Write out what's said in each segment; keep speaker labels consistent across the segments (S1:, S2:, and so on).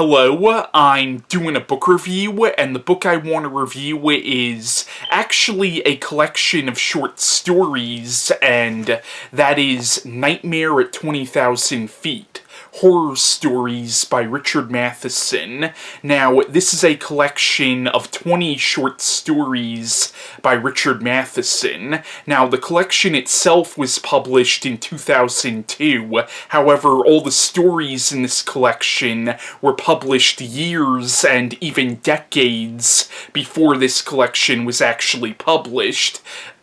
S1: Hello, I'm doing a book review, and the book I want to review is actually a collection of short stories, and that is Nightmare at 20,000 Feet. Horror Stories by Richard Matheson. Now, this is a collection of 20 short stories by Richard Matheson. Now, the collection itself was published in 2002. However, all the stories in this collection were published years and even decades before this collection was actually published.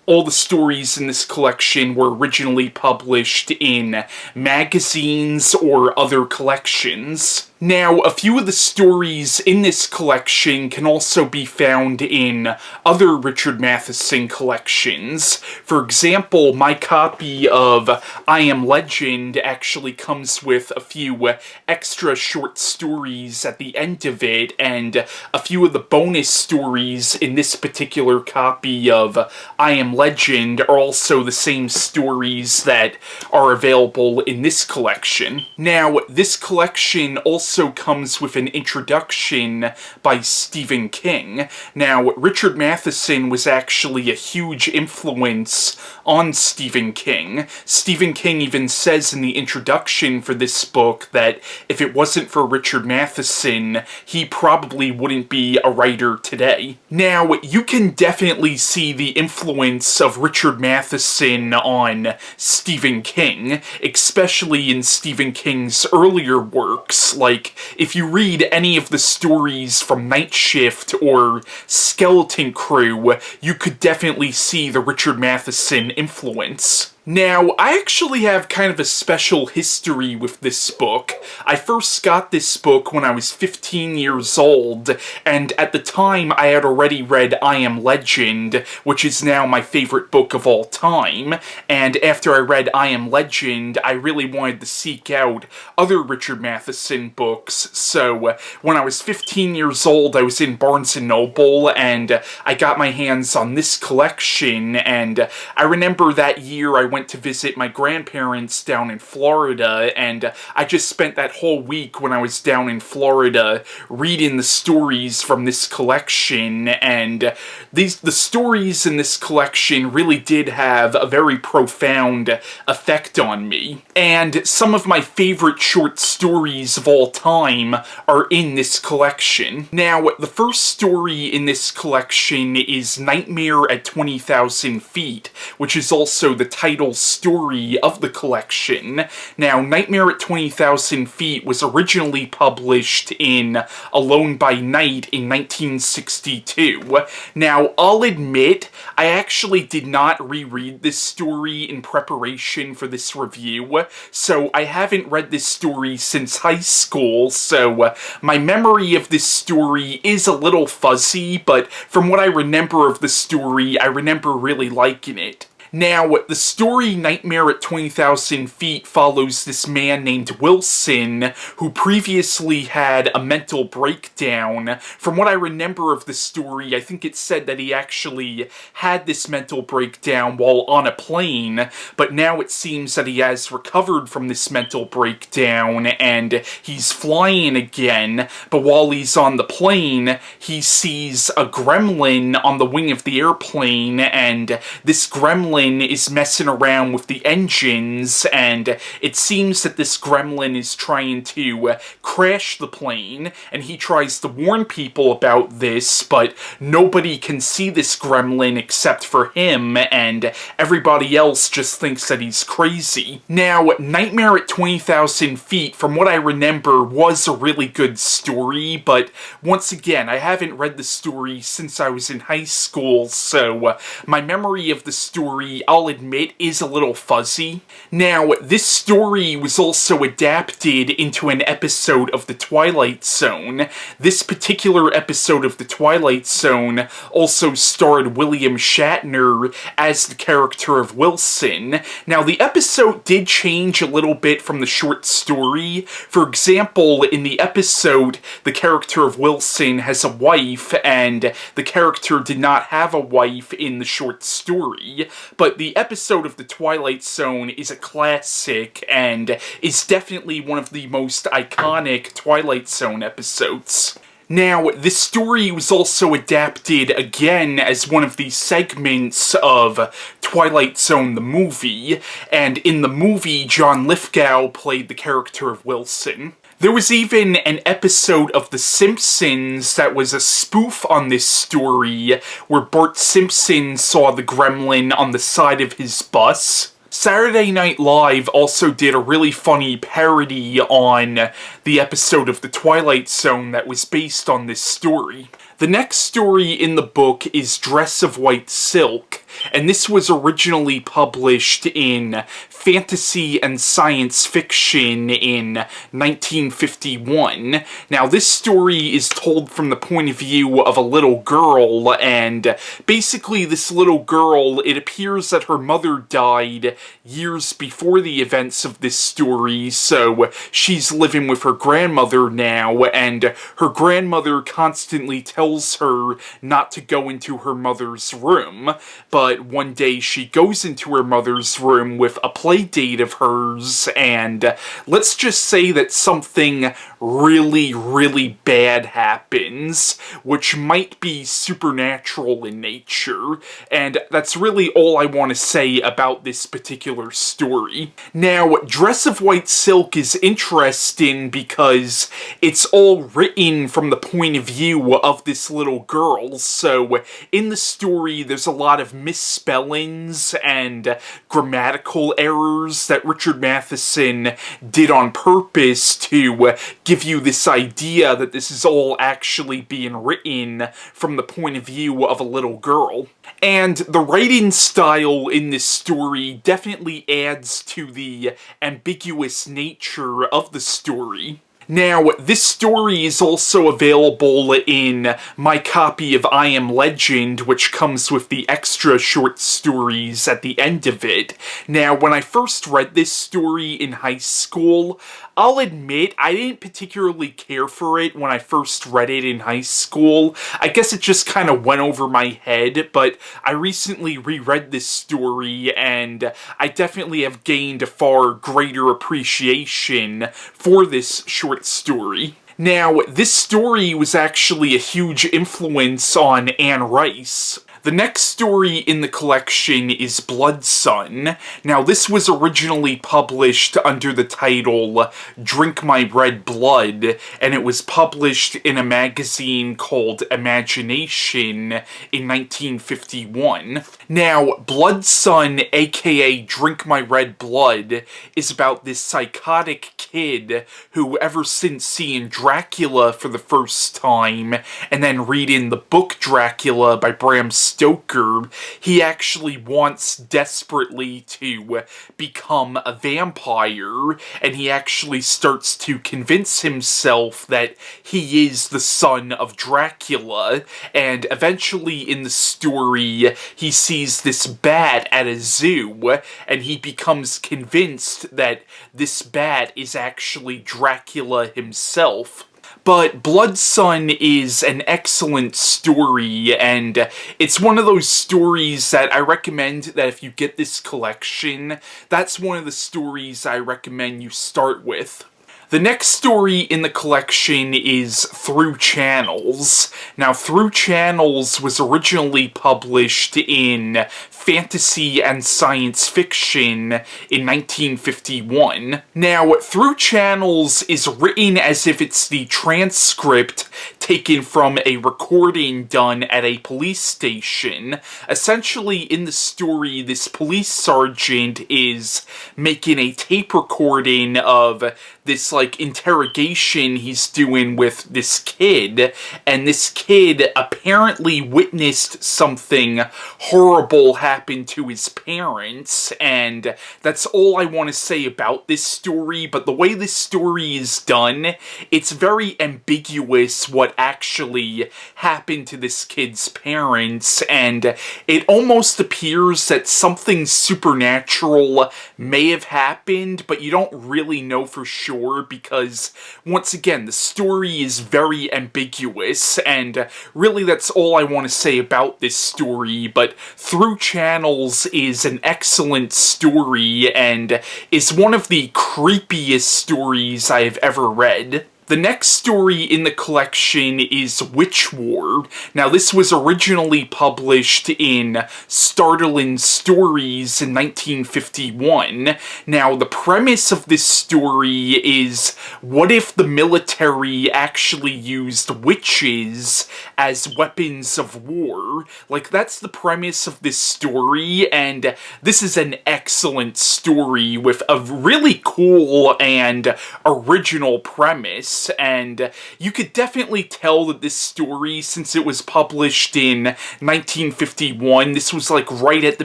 S1: All the stories in this collection were originally published in magazines or other collections. Now, a few of the stories in this collection can also be found in other Richard Matheson collections. For example, my copy of I Am Legend actually comes with a few extra short stories at the end of it, and a few of the bonus stories in this particular copy of I Am Legend are also the same stories that are available in this collection. Now, this collection also comes with an introduction by Stephen King. Now, Richard Matheson was actually a huge influence on Stephen King. Stephen King even says in the introduction for this book that if it wasn't for Richard Matheson, he probably wouldn't be a writer today. Now, you can definitely see the influence of Richard Matheson on Stephen King, especially in Stephen King's earlier works. Like, if you read any of the stories from Night Shift or Skeleton Crew, you could definitely see the Richard Matheson influence. Now, I actually have kind of a special history with this book. I first got this book when I was 15 years old, and at the time I had already read I Am Legend, which is now my favorite book of all time, and after I read I Am Legend, I really wanted to seek out other Richard Matheson books, so when I was 15 years old, I was in Barnes & Noble, and I got my hands on this collection, and I remember that year I went to visit my grandparents down in Florida, and I just spent that whole week when I was down in Florida reading the stories from this collection, and the stories in this collection really did have a very profound effect on me. And some of my favorite short stories of all time are in this collection. Now, the first story in this collection is Nightmare at 20,000 Feet, which is also the title story of the collection. Now, Nightmare at 20,000 Feet was originally published in Alone by Night in 1962. Now, I'll admit, I actually did not reread this story in preparation for this review, so I haven't read this story since high school, so my memory of this story is a little fuzzy, but from what I remember of the story, I remember really liking it. Now, the story Nightmare at 20,000 Feet follows this man named Wilson, who previously had a mental breakdown. From what I remember of the story, I think it said that he actually had this mental breakdown while on a plane, but now it seems that he has recovered from this mental breakdown, and he's flying again, but while he's on the plane, he sees a gremlin on the wing of the airplane, and this gremlin is messing around with the engines, and it seems that this gremlin is trying to crash the plane, and he tries to warn people about this, but nobody can see this gremlin except for him, and everybody else just thinks that he's crazy. Now, Nightmare at 20,000 Feet, from what I remember, was a really good story, but once again, I haven't read the story since I was in high school, so my memory of the story, I'll admit, is a little fuzzy. Now, this story was also adapted into an episode of The Twilight Zone. This particular episode of The Twilight Zone also starred William Shatner as the character of Wilson. Now, the episode did change a little bit from the short story. For example, in the episode, the character of Wilson has a wife, and the character did not have a wife in the short story. but the episode of The Twilight Zone is a classic and is definitely one of the most iconic Twilight Zone episodes. Now, this story was also adapted again as one of the segments of Twilight Zone the movie, and in the movie, John Lithgow played the character of Wilson. There was even an episode of The Simpsons that was a spoof on this story, where Bart Simpson saw the gremlin on the side of his bus. Saturday Night Live also did a really funny parody on the episode of The Twilight Zone that was based on this story. The next story in the book is Dress of White Silk, and this was originally published in Fantasy and Science Fiction in 1951. Now, this story is told from the point of view of a little girl, and basically this little girl, it appears that her mother died years before the events of this story, so she's living with her grandmother now, and her grandmother constantly tells her not to go into her mother's room, but one day she goes into her mother's room with a play date of hers, and let's just say that something really, really bad happens, which might be supernatural in nature, and that's really all I want to say about this particular story. Now, Dress of White Silk is interesting because it's all written from the point of view of this little girl, so in the story there's a lot of misspellings and grammatical errors that Richard Matheson did on purpose to give you this idea that this is all actually being written from the point of view of a little girl. And the writing style in this story definitely adds to the ambiguous nature of the story. Now, this story is also available in my copy of I Am Legend, which comes with the extra short stories at the end of it. Now, when I first read this story in high school, I'll admit I didn't particularly care for it when I first read it in high school. I guess it just kind of went over my head, but I recently reread this story, and I definitely have gained a far greater appreciation for this short story. Now, this story was actually a huge influence on Anne Rice. The next story in the collection is Blood Sun. Now, this was originally published under the title Drink My Red Blood, and it was published in a magazine called Imagination in 1951. Now, Blood Sun, a.k.a. Drink My Red Blood, is about this psychotic kid who, ever since seeing Dracula for the first time, and then reading the book Dracula by Bram Stoker, he actually wants desperately to become a vampire, and he actually starts to convince himself that he is the son of Dracula, and eventually in the story, he sees this bat at a zoo, and he becomes convinced that this bat is actually Dracula himself. But Blood Sun is an excellent story, and it's one of those stories that I recommend that if you get this collection, that's one of the stories I recommend you start with. The next story in the collection is Through Channels. Now, Through Channels was originally published in Fantasy and Science Fiction in 1951. Now, Through Channels is written as if it's the transcript taken from a recording done at a police station. Essentially, in the story, this police sergeant is making a tape recording of this, interrogation he's doing with this kid, and this kid apparently witnessed something horrible happen to his parents, and that's all I want to say about this story. But the way this story is done, it's very ambiguous what actually happened to this kid's parents, and it almost appears that something supernatural may have happened, but you don't really know for sure. sure, because, once again, the story is very ambiguous, and really that's all I want to say about this story, but Through Channels is an excellent story, and is one of the creepiest stories I have ever read. The next story in the collection is Witch War. Now, this was originally published in Startling Stories in 1951. Now, the premise of this story is, what if the military actually used witches as weapons of war? Like, that's the premise of this story, and this is an excellent story with a really cool and original premise. And you could definitely tell that this story, since it was published in 1951, this was like right at the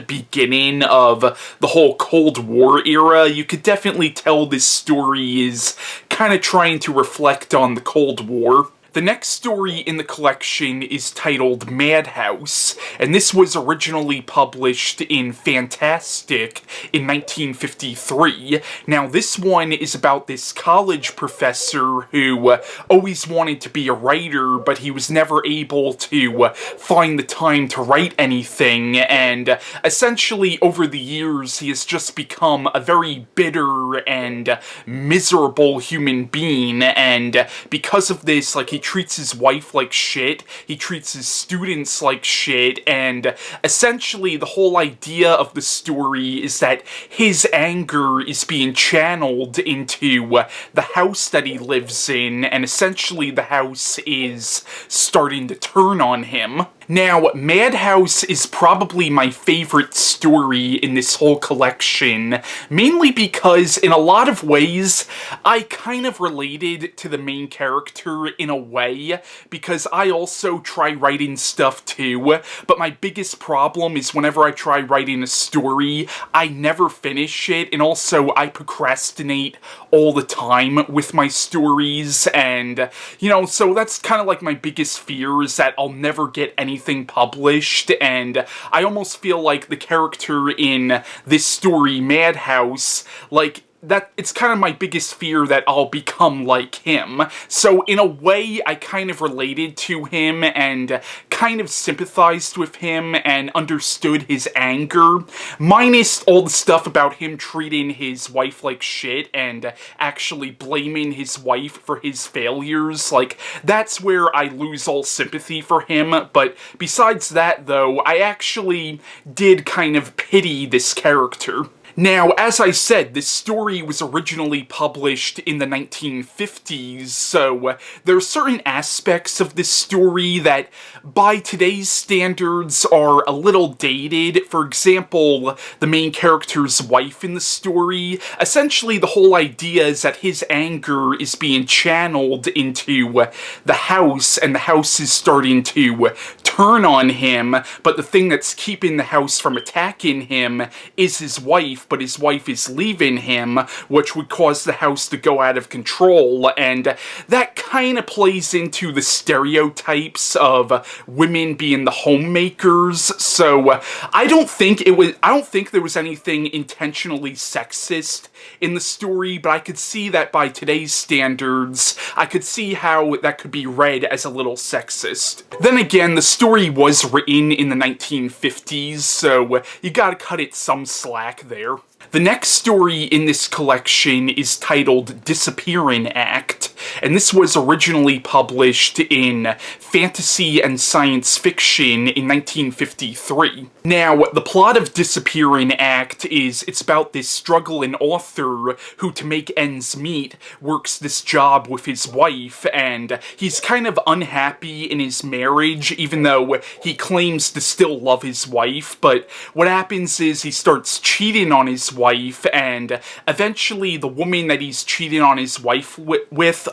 S1: beginning of the whole Cold War era, you could definitely tell this story is kind of trying to reflect on the Cold War. The next story in the collection is titled Madhouse, and this was originally published in Fantastic in 1953. Now, this one is about this college professor who always wanted to be a writer, but he was never able to find the time to write anything, and essentially over the years he has just become a very bitter and miserable human being, and because of this, like, he treats his wife like shit, he treats his students like shit, and essentially the whole idea of the story is that his anger is being channeled into the house that he lives in, and essentially the house is starting to turn on him. Now, Madhouse is probably my favorite story in this whole collection, mainly because in a lot of ways I kind of related to the main character in a way, because I also try writing stuff too, but my biggest problem is whenever I try writing a story, I never finish it, and also I procrastinate all the time with my stories, and, you know, so that's kind of like my biggest fear, is that I'll never get anything published, and I almost feel like the character in this story, Madhouse, like, that it's kind of my biggest fear that I'll become like him. So in a way, I kind of related to him and kind of sympathized with him and understood his anger, minus all the stuff about him treating his wife like shit and actually blaming his wife for his failures. Like, that's where I lose all sympathy for him, but besides that, though, I actually did kind of pity this character. Now, as I said, this story was originally published in the 1950s, so there are certain aspects of this story that, by today's standards, are a little dated. For example, the main character's wife in the story. Essentially, the whole idea is that his anger is being channeled into the house, and the house is starting to turn on him, but the thing that's keeping the house from attacking him is his wife, but his wife is leaving him, which would cause the house to go out of control, and that kind of plays into the stereotypes of women being the homemakers. So I don't think there was anything intentionally sexist in the story, but I could see that by today's standards, I could see how that could be read as a little sexist. Then again, the story was written in the 1950s, so you gotta cut it some slack there. The next story in this collection is titled Disappearing Act, and this was originally published in Fantasy and Science Fiction in 1953. Now, the plot of Disappearing Act is, it's about this struggling author who, to make ends meet, works this job with his wife, and he's kind of unhappy in his marriage, even though he claims to still love his wife, but what happens is he starts cheating on his wife, and eventually the woman that he's cheating on his wife with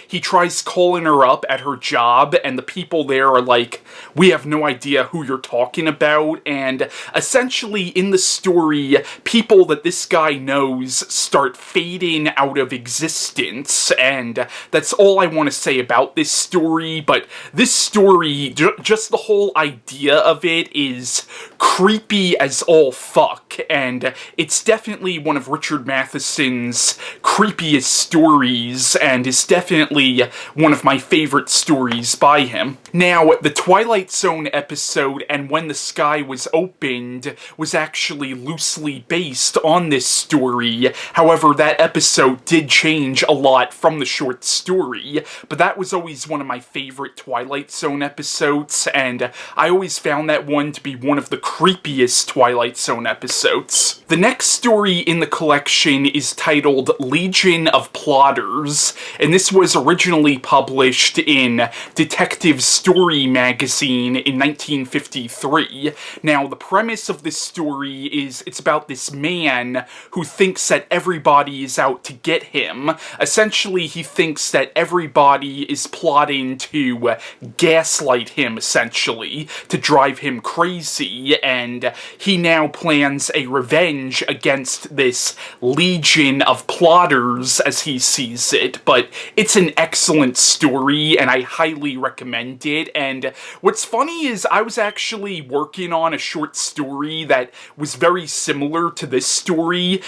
S1: He tries calling her up at her job, and the people there are like, we have no idea who you're talking about, and essentially in the story, people that this guy knows start fading out of existence, and that's all I want to say about this story. But this story, just the whole idea of it is creepy as all fuck, and it's definitely one of Richard Matheson's creepiest stories, and is definitely one of my favorite stories by him. Now, the Twilight Zone episode, And When the Sky Was Opened, was actually loosely based on this story. However, that episode did change a lot from the short story, but that was always one of my favorite Twilight Zone episodes, and I always found that one to be one of the creepiest Twilight Zone episodes. The next story in the collection is titled Legion of Plotters, and this was originally published in Detective Story magazine in 1953. Now, the premise of this story is it's about this man who thinks that everybody is out to get him. Essentially, he thinks that everybody is plotting to gaslight him, essentially, to drive him crazy, and he now plans a revenge against this legion of plotters, as he sees it. But it's an excellent story, and I highly recommend it. And what's funny is I was actually working on a short story that was very similar to this story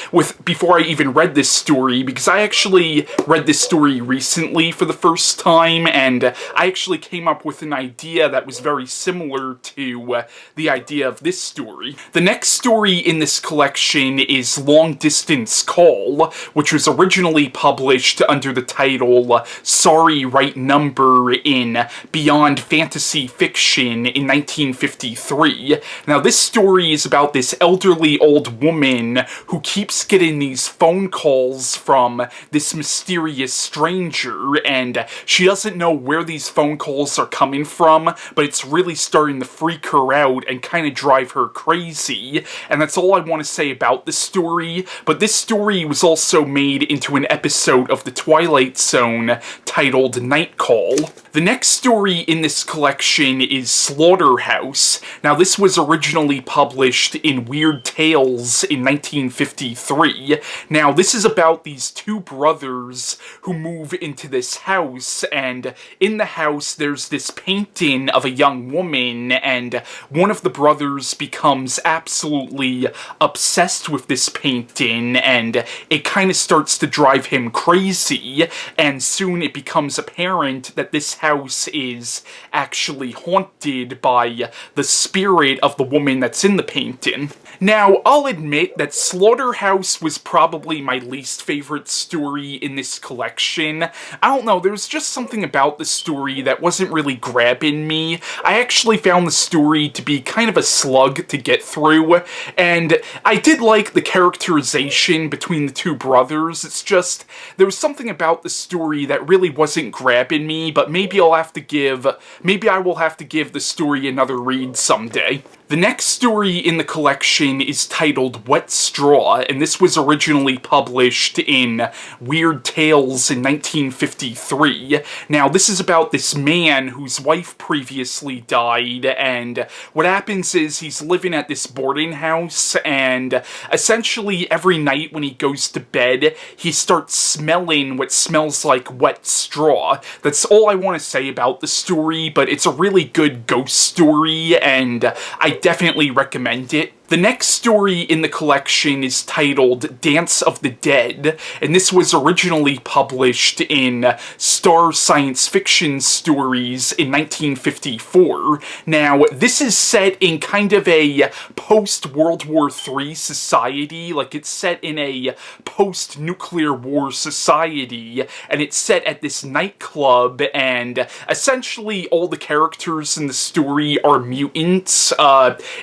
S1: before I even read this story, because I actually read this story recently for the first time, and I actually came up with an idea that was very similar to the idea of this story. The next story in this collection is Long Distance Call, which was originally published under the title Sorry, Right Number in Beyond Fantasy Fiction in 1953. Now, this story is about this elderly old woman who keeps getting these phone calls from this mysterious stranger, and she doesn't know where these phone calls are coming from, but it's really starting to freak her out and kind of drive her crazy, and that's all I want to say about this story. But this story was also made into an episode of The Twilight Zone titled Night Call. The next story in this collection is Slaughterhouse. Now, this was originally published in Weird Tales in 1953. Now, this is about these two brothers who move into this house, and in the house there's this painting of a young woman, and one of the brothers becomes absolutely obsessed with this painting, and it kind of starts to drive him crazy, and soon it becomes apparent that this house is actually haunted by the spirit of the woman that's in the painting. Now, I'll admit that Slaughterhouse was probably my least favorite story in this collection. I don't know, there was just something about the story that wasn't really grabbing me. I actually found the story to be kind of a slug to get through, and I did like the characterization between the two brothers. It's just, there was something about the story that really wasn't grabbing me, but maybe I will have to give the story another read someday. The next story in the collection is titled Wet Straw, and this was originally published in Weird Tales in 1953. Now, this is about this man whose wife previously died, and what happens is he's living at this boarding house, and essentially every night when he goes to bed, he starts smelling what smells like wet straw. That's all I want to say about the story, but it's a really good ghost story, and I definitely recommend it. The next story in the collection is titled Dance of the Dead, and this was originally published in Star Science Fiction Stories in 1954. Now, this is set in kind of a post-World War III society, like it's set in a post-nuclear war society, and it's set at this nightclub, and essentially all the characters in the story are mutants.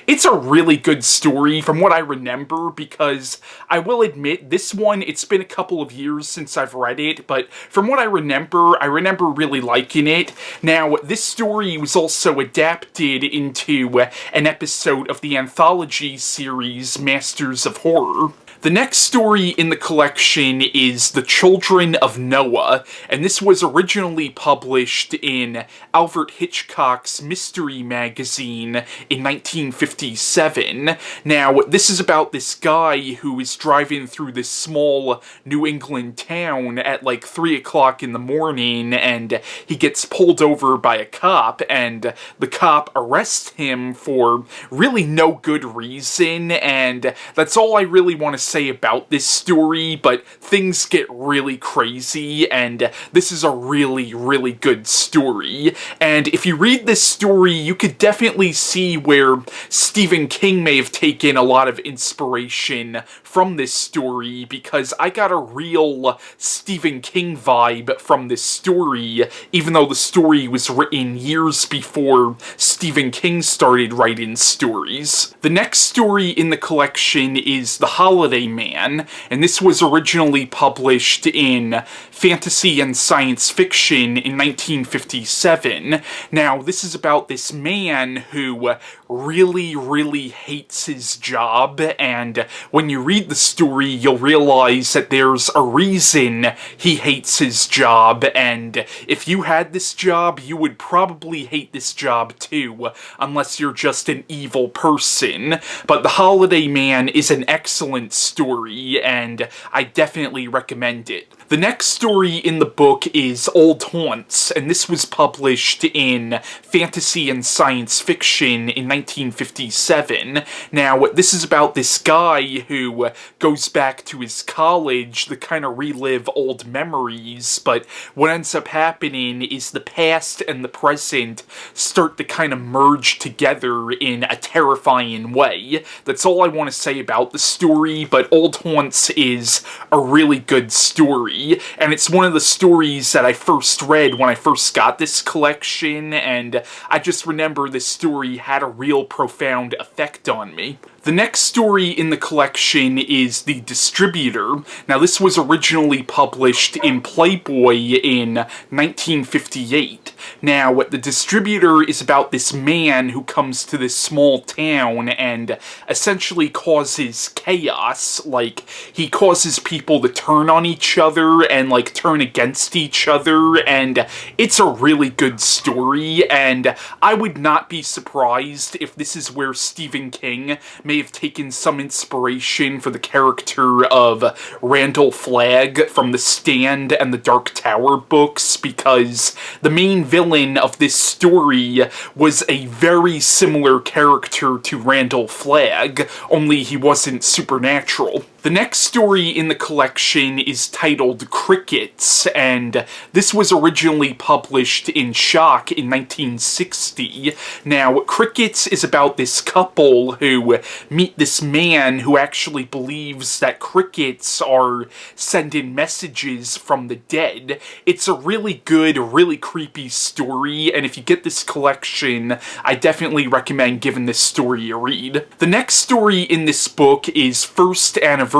S1: It's a really good story from what I remember, because I will admit, this one, it's been a couple of years since I've read it, but from what I remember really liking it. Now, this story was also adapted into an episode of the anthology series Masters of Horror. The The next story in the collection is The Children of Noah, and this was originally published in Alfred Hitchcock's mystery magazine in 1957. Now, this is about this guy who is driving through this small New England town at like 3 o'clock in the morning, and he gets pulled over by a cop, and the cop arrests him for really no good reason, and that's all I really want to say about this story, but things get really crazy, and this is a really, really good story. And if you read this story, you could definitely see where Stephen King may have taken a lot of inspiration from this story, because I got a real Stephen King vibe from this story, even though the story was written years before Stephen King started writing stories. The next story in the collection is The Holiday Man, and this was originally published in Fantasy and Science Fiction in 1957. Now, this is about this man who really, really hates his job, and when you read the story, you'll realize that there's a reason he hates his job, and if you had this job, you would probably hate this job too, unless you're just an evil person. But The Holiday Man is an excellent story, and I definitely recommend it. The next story in the book is Old Haunts, and this was published in Fantasy and Science Fiction in 1957. Now, this is about this guy who goes back to his college to kind of relive old memories, but what ends up happening is the past and the present start to kind of merge together in a terrifying way. That's all I want to say about the story, but Old Haunts is a really good story, and it's one of the stories that I first read when I first got this collection, and I just remember this story had a real profound effect on me. The next story in the collection is The Distributor. Now, this was originally published in Playboy in 1958. Now, The Distributor is about this man who comes to this small town and essentially causes chaos. Like, he causes people to turn on each other and, like, turn against each other, and it's a really good story, and I would not be surprised if this is where Stephen King may have taken some inspiration for the character of Randall Flagg from The Stand and the Dark Tower books, because the main villain of this story was a very similar character to Randall Flagg, only he wasn't supernatural. The next story in the collection is titled Crickets, and this was originally published in Shock in 1960. Now, Crickets is about this couple who meet this man who actually believes that crickets are sending messages from the dead. It's a really good, really creepy story, and if you get this collection, I definitely recommend giving this story a read. The next story in this book is First Anniversary.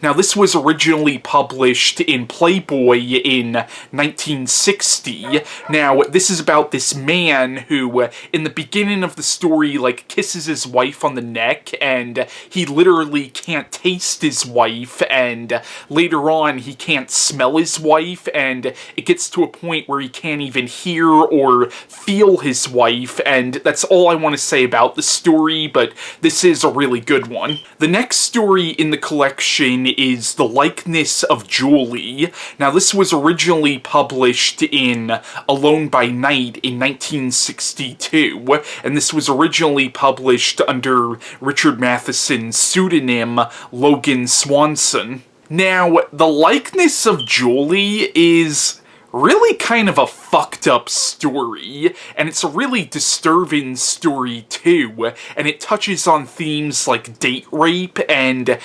S1: Now, this was originally published in Playboy in 1960. Now, this is about this man who, in the beginning of the story, like, kisses his wife on the neck, and he literally can't taste his wife, and later on, he can't smell his wife, and it gets to a point where he can't even hear or feel his wife, and that's all I want to say about the story, but this is a really good one. The next story in the collection is The Likeness of Julie. Now, this was originally published in Alone by Night in 1962, and this was originally published under Richard Matheson's pseudonym Logan Swanson. Now, The Likeness of Julie is really kind of a fucked up story, and it's a really disturbing story too, and it touches on themes like date rape, and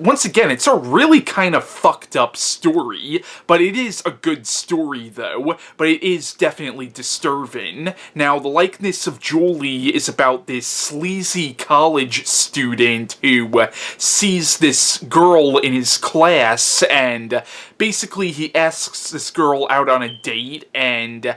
S1: once again, it's a really kind of fucked up story, but it is a good story though, but it is definitely disturbing. Now, The Likeness of Julie is about this sleazy college student who sees this girl in his class, and basically he asks this girl out on a date, and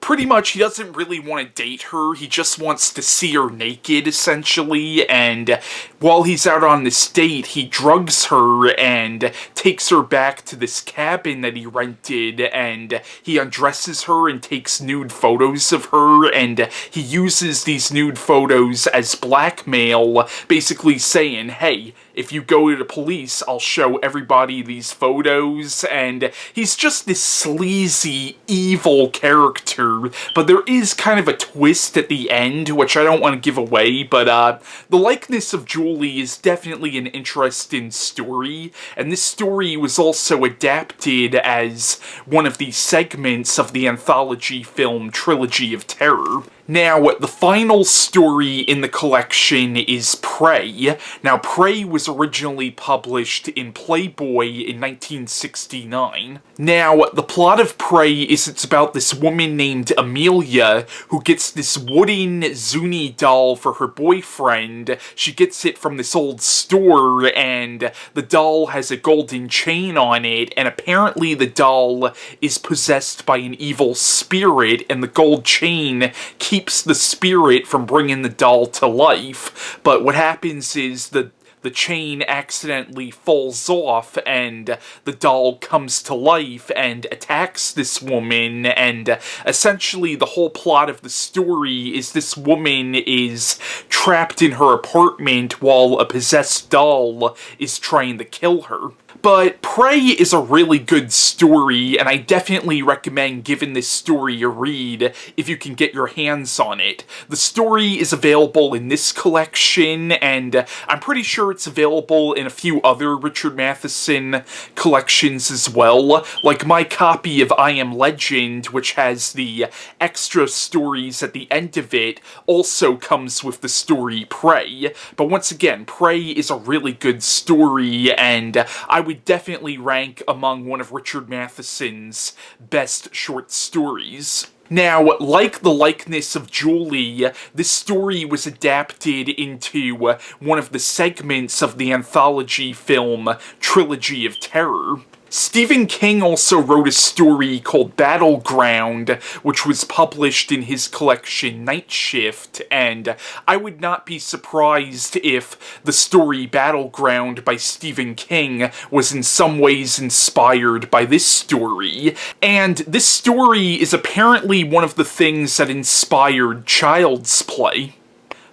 S1: pretty much he doesn't really want to date her, he just wants to see her naked, essentially, and while he's out on this date, he drugs her and takes her back to this cabin that he rented, and he undresses her and takes nude photos of her, and he uses these nude photos as blackmail, basically saying, hey, if you go to the police, I'll show everybody these photos, and he's just this sleazy, evil character, but there is kind of a twist at the end, which I don't want to give away, but the likeness of Julie is definitely an interesting story, and this story was also adapted as one of the segments of the anthology film Trilogy of Terror. Now, the final story in the collection is Prey. Now, Prey was originally published in Playboy in 1969. Now, the plot of Prey is it's about this woman named Amelia who gets this wooden Zuni doll for her boyfriend. She gets it from this old store, and the doll has a golden chain on it, and apparently the doll is possessed by an evil spirit, and the gold chain keeps the spirit from bringing the doll to life. But what happens is the chain accidentally falls off, and the doll comes to life and attacks this woman, and essentially the whole plot of the story is this woman is trapped in her apartment while a possessed doll is trying to kill her. But Prey is a really good story, and I definitely recommend giving this story a read if you can get your hands on it. The story is available in this collection, and I'm pretty sure it's available in a few other Richard Matheson collections as well. Like my copy of I Am Legend, which has the extra stories at the end of it, also comes with the story Prey. But once again, Prey is a really good story, and I would definitely rank among one of Richard Matheson's best short stories. Now, like the likeness of Julie, this story was adapted into one of the segments of the anthology film Trilogy of Terror. Stephen King also wrote a story called Battleground, which was published in his collection Night Shift, and I would not be surprised if the story Battleground by Stephen King was in some ways inspired by this story. And this story is apparently one of the things that inspired Child's Play.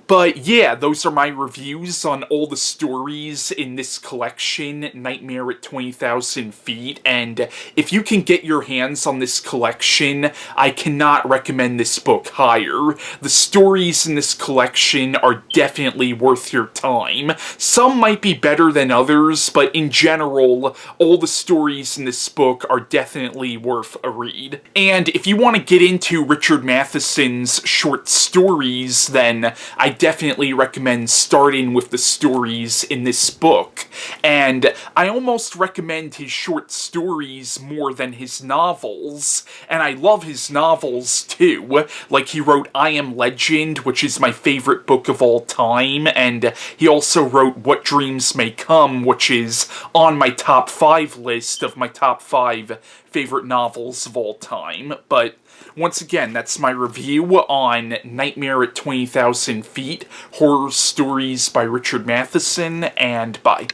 S1: But yeah, those are my reviews on all the stories in this collection, Nightmare at 20,000 Feet, and if you can get your hands on this collection, I cannot recommend this book higher. The stories in this collection are definitely worth your time. Some might be better than others, but in general, all the stories in this book are definitely worth a read. And if you want to get into Richard Matheson's short stories, then I definitely recommend starting with the stories in this book. And I almost recommend his short stories more than his novels. And I love his novels too. Like he wrote I Am Legend, which is my favorite book of all time, and he also wrote What Dreams May Come, which is on my top 5 list of my top 5 favorite novels of all time. But once again, that's my review on Nightmare at 20,000 Feet, Horror Stories by Richard Matheson, and bye.